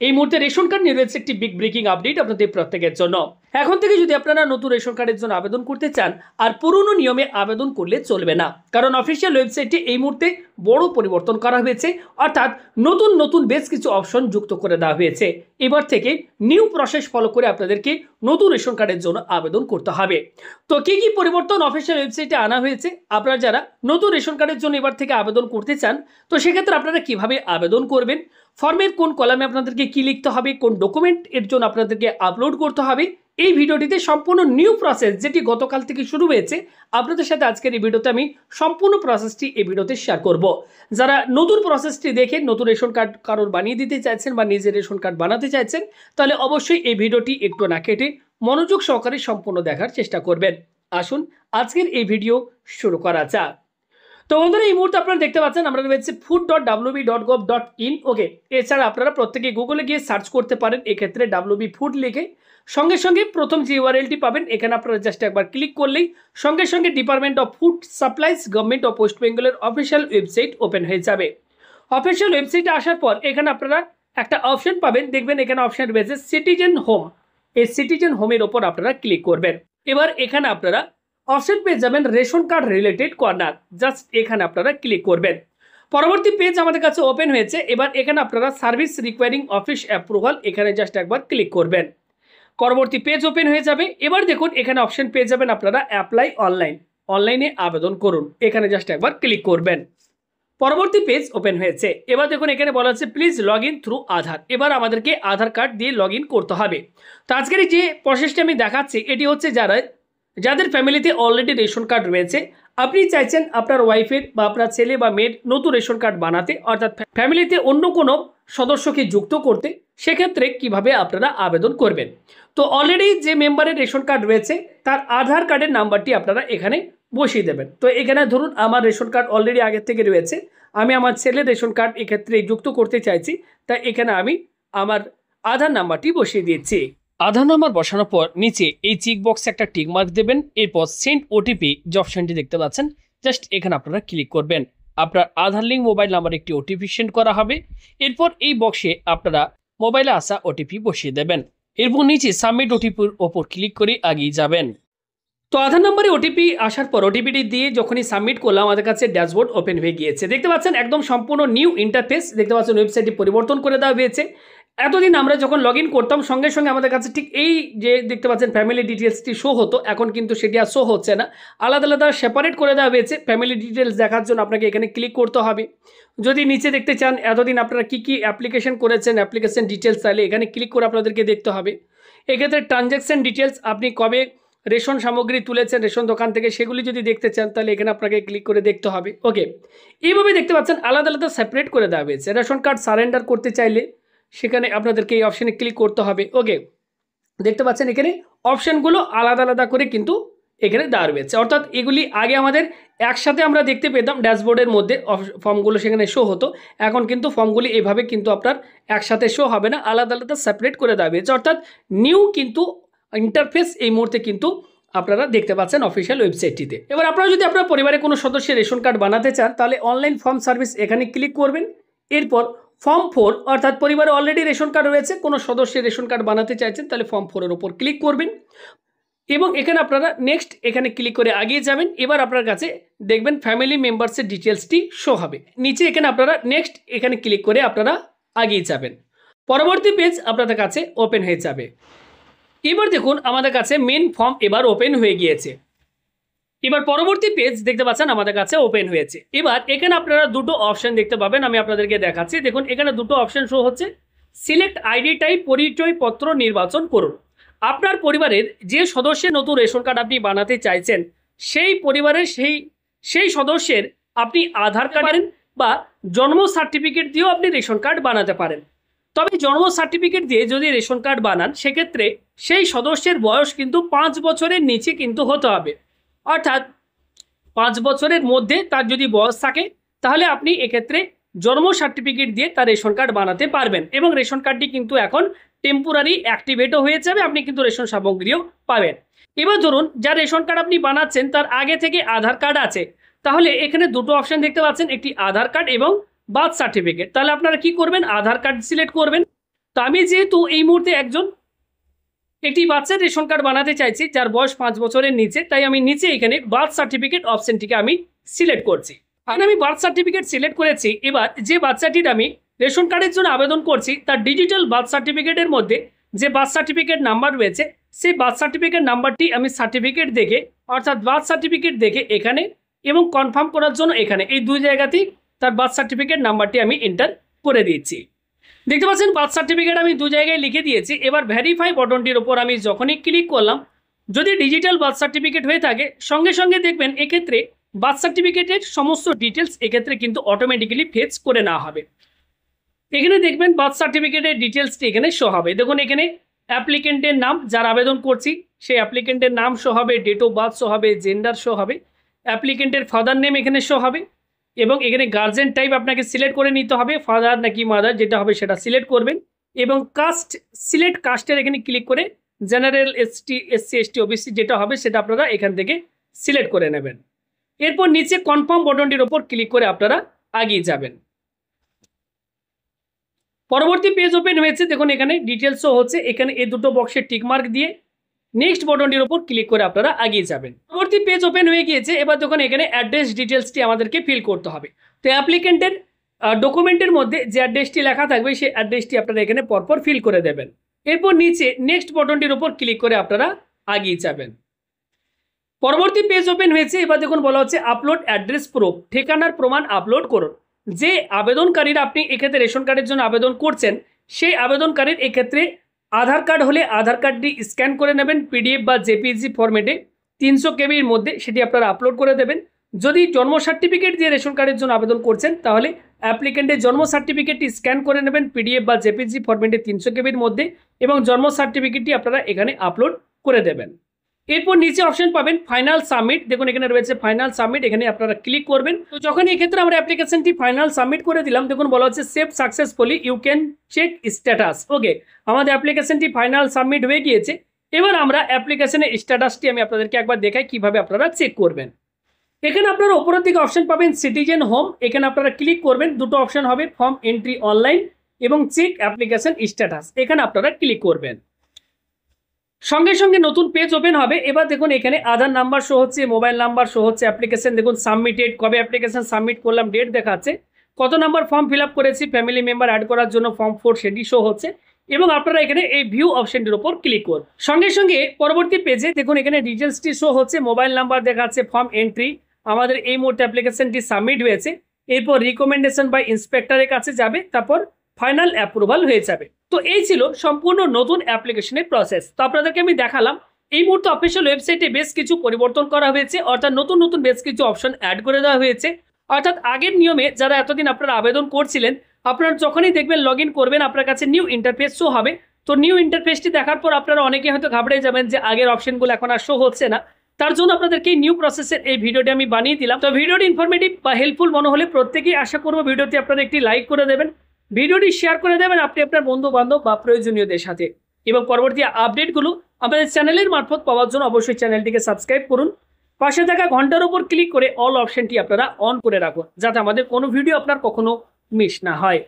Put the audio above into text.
এই মুহূর্তে ration card নিয়ে রয়েছে একটি বিগ ব্রেকিং আপডেট আপনাদের প্রত্যেকের জন্য। এখন থেকে যদি আপনারা নতুন রেশন কার্ডের জন্য আবেদন করতে চান, আর পুরনো নিয়মে আবেদন করলে চলবে না, কারণ অফিসিয়াল ওয়েবসাইটে এই মুহূর্তে বড় পরিবর্তন করা হয়েছে। অর্থাৎ নতুন নতুন বেশ কিছু অপশন যুক্ত করে দেওয়া হয়েছে। এবার থেকে নিউ প্রসেস ফলো করে আপনাদেরকে নতুন রেশন কার্ডের জন্য আবেদন করতে হবে। তো কি কি পরিবর্তন অফিসিয়াল ওয়েবসাইটে আনা হয়েছে, আপনারা যারা নতুন রেশন কার্ডের জন্য এবার থেকে আবেদন করতে চান, তো সেক্ষেত্রে আপনারা কিভাবে আবেদন করবেন, ফর্মের কোন কলামে আপনাদেরকে কি লিখতে হবে, কোন ডকুমেন্ট এর জন্য আপনাদেরকে আপলোড করতে হবে, এই ভিডিওটিতে সম্পূর্ণ নিউ প্রসেস যেটি গতকাল থেকে শুরু হয়েছে আপনাদের সাথে আজকের এই ভিডিওতে আমি সম্পূর্ণ প্রসেসটি এই ভিডিওতে শেয়ার করব। যারা নতুন প্রসেসটি দেখে নতুন রেশন কার্ড কারোর বানিয়ে দিতে চাইছেন বা নিজের রেশন কার্ড বানাতে চাইছেন, তাহলে অবশ্যই এই ভিডিওটি একটু না কেটে মনোযোগ সহকারে সম্পূর্ণ দেখার চেষ্টা করবেন। আসুন আজকের এই ভিডিও শুরু করা যাক। তো বন্ধুরা, এই মুহূর্তে আপনারা দেখতে পাচ্ছেন আমরা রয়েছে food.wb.gov.in। ওকে, এছাড়া আপনারা প্রত্যেকে গুগলে গিয়ে সার্চ করতে পারেন, এক্ষেত্রে WB ফুড লিখে সঙ্গে সঙ্গে প্রথম যে ইউআরএলটি পাবেন এখানে আপনারা জাস্ট একবার ক্লিক করলেই সঙ্গে সঙ্গে department of food supplies government of West বেঙ্গলের অফিসিয়াল ওয়েবসাইট ওপেন হয়ে যাবে। অফিসিয়াল ওয়েবসাইটে আসার পর এখানে আপনারা একটা অপশন পাবেন, দেখবেন এখানে অপশন রয়েছে সিটিজেন হোম। এই সিটিজেন হোমের ওপর আপনারা ক্লিক করবেন। এবার এখানে আপনারা অপশন পেয়ে যাবেন ration card related corner, just এখানে আপনারা ক্লিক করবেন। পরবর্তী পেজ আমাদের কাছে ওপেন হয়েছে। এবার এখানে আপনারা সার্ভিস রিকোয়ারিং অফিস অ্যাপ্রুভাল এখানে জাস্ট একবার ক্লিক করবেন। পরবর্তী পেজ ওপেন হয়ে যাবে। এবার দেখুন এখানে অপশন পেয়ে যাবেন আপনারা অ্যাপ্লাই অনলাইন, অনলাইনে আবেদন করুন, এখানে জাস্ট একবার ক্লিক করবেন। পরবর্তী পেজ ওপেন হয়েছে। এবার দেখুন এখানে বলা হচ্ছে প্লিজ লগ ইন থ্রু আধার। এবার আমাদেরকে আধার কার্ড দিয়ে লগ ইন করতে হবে। তো আজকের যে প্রসেসটা আমি দেখাচ্ছি এটি হচ্ছে যাদের ফ্যামিলিতে অলরেডি রেশন কার্ড রয়েছে, আপনি চাইছেন আপনার ওয়াইফের বা আপনার ছেলে বা মেয়ের নতুন রেশন কার্ড বানাতে, অর্থাৎ ফ্যামিলিতে অন্য কোনো সদস্যকে যুক্ত করতে, সেক্ষেত্রে কিভাবে আপনারা আবেদন করবেন। তো অলরেডি যে মেম্বারের রেশন কার্ড রয়েছে তার আধার কার্ডের নাম্বারটি আপনারা এখানে বসিয়ে দেবেন। তো এখানে ধরুন আমার রেশন কার্ড অলরেডি আগের থেকে রয়েছে, আমি আমার ছেলের রেশন কার্ড এক্ষেত্রে যুক্ত করতে চাইছি, তাই এখানে আমি আমার আধার নাম্বারটি বসিয়ে দিচ্ছি। আধার নাম্বার বসানোর পর নিচে এই চেক বক্সে একটা টিক মার্ক দেবেন। এরপর সেন্ড ওটিপি যে অপশনটি দেখতে পাচ্ছেন, জাস্ট এখানে আপনারা ক্লিক করবেন। আপনার আধার লিঙ্ক মোবাইল নাম্বারে একটি ওটিপি সেন্ড করা হবে। এরপর এই বক্সে আপনারা মোবাইলে আসা ওটিপি বসিয়ে দেবেন। এরপর নিচে সাবমিট ওটিপির ওপর ক্লিক করে এগিয়ে যাবেন। তো আধার নাম্বারে ওটিপি আসার পর ওটিপিটি দিয়ে যখনই সাবমিট করলাম আমাদের কাছে ড্যাশবোর্ড ওপেন হয়ে গিয়েছে। দেখতে পাচ্ছেন একদম সম্পূর্ণ নিউ ইন্টারফেস, দেখতে পাচ্ছেন ওয়েবসাইটটি পরিবর্তন করে দেওয়া হয়েছে। এতদিন আমরা যখন লগ ইন করতাম সঙ্গে সঙ্গে আমাদের কাছে ঠিক এই যে দেখতে পাচ্ছেন ফ্যামিলি ডিটেলসটি শো হতো, এখন কিন্তু সেটি আর শো হচ্ছে না, আলাদা আলাদা সেপারেট করে দেওয়া হয়েছে। ফ্যামিলি ডিটেলস দেখার জন্য আপনাকে এখানে ক্লিক করতে হবে। যদি নিচে দেখতে চান এতদিন আপনারা কী কী অ্যাপ্লিকেশন করেছেন, অ্যাপ্লিকেশন ডিটেলস, তাহলে এখানে ক্লিক করে আপনাদেরকে দেখতে হবে। এক্ষেত্রে ট্রানজ্যাকশন ডিটেলস, আপনি কবে রেশন সামগ্রী তুলেছেন রেশন দোকান থেকে, সেগুলি যদি দেখতে চান তাহলে এখানে আপনাকে ক্লিক করে দেখতে হবে। ওকে, এইভাবে দেখতে পাচ্ছেন আলাদা আলাদা সেপারেট করে দেওয়া হয়েছে। রেশন কার্ড সারেন্ডার করতে চাইলে সেখানে আপনাদেরকে এই অপশানে ক্লিক করতে হবে। ওকে, দেখতে পাচ্ছেন এখানে অপশানগুলো আলাদা আলাদা করে কিন্তু এখানে দেওয়া রয়েছে, অর্থাৎ এগুলি আগে আমাদের একসাথে আমরা দেখতে পেতাম ড্যাশবোর্ডের মধ্যে ফর্মগুলো সেখানে শো হতো, এখন কিন্তু ফর্মগুলি এভাবে কিন্তু আপনার একসাথে শো হবে না, আলাদা আলাদা সেপারেট করে দেওয়া হয়েছে। অর্থাৎ নিউ কিন্তু ইন্টারফেস এই মুহূর্তে কিন্তু আপনারা দেখতে পাচ্ছেন অফিসিয়াল ওয়েবসাইটটিতে। এবার আপনারা যদি আপনার পরিবারে কোনো সদস্যের রেশন কার্ড বানাতে চান তাহলে অনলাইন ফর্ম সার্ভিস এখানে ক্লিক করবেন। এরপর ফর্ম 4, অর্থাৎ পরিবারে অলরেডি রেশন কার্ড রয়েছে, কোনো সদস্যের রেশন কার্ড বানাতে চাইছেন তাহলে ফর্ম 4 এর ওপর ক্লিক করবেন এবং এখানে আপনারা নেক্সট এখানে ক্লিক করে এগিয়ে যাবেন। এবার আপনার কাছে দেখবেন ফ্যামিলি মেম্বার্সের ডিটেলসটি শো হবে। নিচে এখানে আপনারা নেক্সট এখানে ক্লিক করে আপনারা এগিয়ে যাবেন। পরবর্তী পেজ আপনাদের কাছে ওপেন হয়ে যাবে। এবার দেখুন আমাদের কাছে মেন ফর্ম এবার ওপেন হয়ে গিয়েছে। এবার পরবর্তী পেজ দেখতে পাচ্ছেন আমাদের কাছে ওপেন হয়েছে। এবার এখানে আপনারা দুটো অপশন দেখতে পাবেন, আমি আপনাদেরকে দেখাচ্ছি। দেখুন এখানে দুটো অপশন শো হচ্ছে। সিলেক্ট আইডি টাইপ পরিচয়পত্র নির্বাচন করুন। আপনার পরিবারের যে সদস্যের নতুন রেশন কার্ড আপনি বানাতে চাইছেন সেই পরিবারের সেই সদস্যের আপনি আধার কার্ড বা জন্ম সার্টিফিকেট দিয়েও আপনি রেশন কার্ড বানাতে পারেন। তবে জন্ম সার্টিফিকেট দিয়ে যদি রেশন কার্ড বানান সেক্ষেত্রে সেই সদস্যের বয়স কিন্তু 5 বছরের নিচে কিন্তু হতে হবে, অর্থাৎ 5 বছরের মধ্যে তার যদি বয়স থাকে তাহলে আপনি এক্ষেত্রে জন্ম সার্টিফিকেট দিয়ে তার রেশন কার্ড বানাতে পারবেন এবং রেশন কার্ডটি কিন্তু এখন টেম্পোরারি অ্যাক্টিভেটও হয়ে যাবে, আপনি কিন্তু রেশন সামগ্রীও পাবেন। এবার ধরুন যার রেশন কার্ড আপনি বানাচ্ছেন তার আগে থেকে আধার কার্ড আছে, তাহলে এখানে দুটো অপশন দেখতে পাচ্ছেন, একটি আধার কার্ড এবং বার্থ সার্টিফিকেট। তাহলে আপনারা কি করবেন, আধার কার্ড সিলেক্ট করবেন। তো আমি যেহেতু এই মুহূর্তে একটি বাচ্চার রেশন কার্ড বানাতে চাইছি যার বয়স 5 বছরের নিচে, তাই আমি নিচে এখানে বার্থ সার্টিফিকেট অপশনটিকে আমি সিলেক্ট করছি। আর আমি বার্থ সার্টিফিকেট সিলেক্ট করেছি। এবার যে বাচ্চাটির আমি রেশন কার্ডের জন্য আবেদন করছি তার ডিজিটাল বার্থ সার্টিফিকেটের মধ্যে যে বার্থ সার্টিফিকেট নাম্বার রয়েছে সেই বার্থ সার্টিফিকেট নাম্বারটি আমি সার্টিফিকেট দেখে অর্থাৎ বার্থ সার্টিফিকেট দেখে এখানে এবং কনফার্ম করার জন্য এখানে এই দুই জায়গাতেই তার বার্থ সার্টিফিকেট নাম্বারটি আমি এন্টার করে দিচ্ছি। দেখতে পাচ্ছেন বার্থ সার্টিফিকেট আমি দু জায়গায় লিখে দিয়েছি। এবার ভেরিফাই বাটনটির ওপর আমি যখনই ক্লিক করলাম, যদি ডিজিটাল বার্থ সার্টিফিকেট হয়ে থাকে সঙ্গে সঙ্গে দেখবেন এক্ষেত্রে বার্থ সার্টিফিকেটের সমস্ত ডিটেলস এক্ষেত্রে কিন্তু অটোমেটিক্যালি ফেচ করে নেওয়া হবে। এখানে দেখবেন বার্থ সার্টিফিকেটের ডিটেলসটি এখানে শো হবে। দেখুন এখানে অ্যাপ্লিকেন্টের নাম, যার আবেদন করছি সেই অ্যাপ্লিকেন্টের নাম শো হবে, ডেট অফ বার্থ শো হবে, জেন্ডার শো হবে, অ্যাপ্লিকেন্টের ফাদার নেম এখানে শো হবে এবং এখানে গার্জেন টাইপ আপনাকে সিলেক্ট করে নিতে হবে, ফাদার নাকি মাদার যেটা হবে সেটা সিলেক্ট করবেন এবং কাস্ট সিলেক্ট কাস্টের এখানে ক্লিক করে general, ST, SC, ST, OBC যেটা হবে সেটা আপনারা এখান থেকে সিলেক্ট করে নেবেন। এরপর নিচে কনফার্ম বাটনটির ওপর ক্লিক করে আপনারা এগিয়ে যাবেন। পরবর্তী পেজ ওপেন হয়েছে। দেখুন এখানে ডিটেলসও হচ্ছে, এখানে এই দুটো বক্সে টিকমার্ক দিয়ে নেক্সট বাটনটির উপর ক্লিক করে আপনারা এগিয়ে যাবেন। পরবর্তী পেজ ওপেন হয়ে গিয়েছে। এবার দেখুন এখানে অ্যাড্রেস ডিটেলসটি আমাদেরকে ফিল করতে হবে। তো অ্যাপ্লিকেন্টের ডকুমেন্টের মধ্যে যে অ্যাড্রেসটি লেখা থাকবে সেই অ্যাড্রেসটি আপনারা এখানে পরপর ফিল করে দেবেন। এরপর নিচে নেক্সট বাটনটির উপর ক্লিক করে আপনারা এগিয়ে যাবেন। পরবর্তী পেজ ওপেন হয়েছে। এবার দেখুন বলা হচ্ছে আপলোড অ্যাড্রেস প্রুফ, ঠিকানার প্রমাণ আপলোড করুন। যে আবেদনকারীরা আপনি এক্ষেত্রে রেশন কার্ডের জন্য আবেদন করছেন সেই আবেদনকারীর এক্ষেত্রে আধার কার্ড হলে আধার কার্ডটি স্ক্যান করে নেবেন পিডিএফ বা জেপিজি ফরম্যাটে 300 কেবির মধ্যে, সেটি আপনারা আপলোড করে দেবেন। যদি জন্ম সার্টিফিকেট দিয়ে রেশন কার্ডের জন্য আবেদন করছেন তাহলে অ্যাপ্লিকেন্টের জন্ম সার্টিফিকেটটি স্ক্যান করে নেবেন পিডিএফ বা জেপিজি ফরম্যাটে 300 কেবির মধ্যে এবং জন্ম সার্টিফিকেটটি আপনারা এখানে আপলোড করে দেবেন। এরপর নিচে অপশন পাবেন ফাইনাল সাবমিট। দেখুন এখানে রয়েছে ফাইনাল সাবমিট, এখানে আপনারা ক্লিক করবেন। তো যখন এই ক্ষেত্রে আমরা অ্যাপ্লিকেশনটি ফাইনাল সাবমিট করে দিলাম, দেখুন বলা হচ্ছে save successfully, you can check status. Okay, আমাদের অ্যাপ্লিকেশনটি ফাইনাল সাবমিট হয়ে গিয়েছে। এবার আমরা অ্যাপ্লিকেশনের স্ট্যাটাসটি আমি আপনাদেরকে একবার দেখাই কিভাবে আপনারা চেক করবেন। এখানে আপনারা উপরের দিকে অপশন পাবেন সিটিজেন হোম, এখানে আপনারা ক্লিক করবেন। দুটো অপশন হবে ফর্ম এন্ট্রি অনলাইন এবং চেক অ্যাপ্লিকেশন স্ট্যাটাস, এখানে আপনারা ক্লিক করবেন। সঙ্গে সঙ্গে নতুন পেজ ওপেন হবে। এবার দেখুন এখানে আধার নাম্বার শো হচ্ছে, মোবাইল নাম্বার শো হচ্ছে, অ্যাপ্লিকেশন দেখুন সাবমিটেড, কবে অ্যাপ্লিকেশন সাবমিট করলাম ডেট দেখাচ্ছে, কত নাম্বার ফর্ম ফিল আপ করেছি, ফ্যামিলি মেম্বার অ্যাড করার জন্য ফর্ম 4 সেটি শো হচ্ছে এবং আপনারা এখানে এই ভিউ অপশনটির উপর ক্লিক করুন। সঙ্গে সঙ্গে পরবর্তী পেজে দেখুন এখানে ডিটেলসটি শো হচ্ছে, মোবাইল নাম্বার দেখাচ্ছে, ফর্ম এন্ট্রি, আমাদের এই মুহূর্তে অ্যাপ্লিকেশনটি সাবমিট হয়েছে। এরপর রিকমেন্ডেশন বাই ইন্সপেক্টরের কাছে যাবে, তারপর ফাইনাল অ্যাপ্রুভাল হয়ে যাবে। তো এই ছিল সম্পূর্ণ নতুন অ্যাপ্লিকেশনের প্রসেস। তো আপনাদেরকে আমি দেখালাম এই মুহূর্তে অফিসিয়াল ওয়েবসাইটে বেশ কিছু পরিবর্তন করা হয়েছে, অর্থাৎ নতুন নতুন বেশ কিছু অপশন অ্যাড করে দেওয়া হয়েছে। অর্থাৎ আগের নিয়মে যারা এতদিন আপনারা আবেদন করছিলেন, আপনারা যখনই দেখবেন লগ ইন করবেন আপনার কাছে নিউ ইন্টারফেস শো হবে। তো নিউ ইন্টারফেসটি দেখার পর আপনারা অনেকে হয়তো ঘাবড়ে যাবেন যে আগের অপশনগুলো এখন আর শো হচ্ছে না। তার জন্য আপনাদেরকে নিউ প্রসেসের এই ভিডিওটি আমি বানিয়ে দিলাম। তো ভিডিওটি ইনফরমেটিভ বা হেল্পফুল মনে হলে প্রত্যেকেই আশা করবো ভিডিওটি আপনারা একটি লাইক করে দেবেন, ভিডিওটি শেয়ার করে দেবেন আপনি আপনার বন্ধু বান্ধব বা প্রয়োজনীয়দের সাথে এবং পরবর্তী আপডেটগুলো আমাদের চ্যানেলের মারফত পাওয়ার জন্য অবশ্যই চ্যানেলটিকে সাবস্ক্রাইব করুন। পাশে থাকা ঘন্টার উপর ক্লিক করে অল অপশনটি আপনারা অন করে রাখুন যাতে আমাদের কোনো ভিডিও আপনার কখনো মিস না হয়।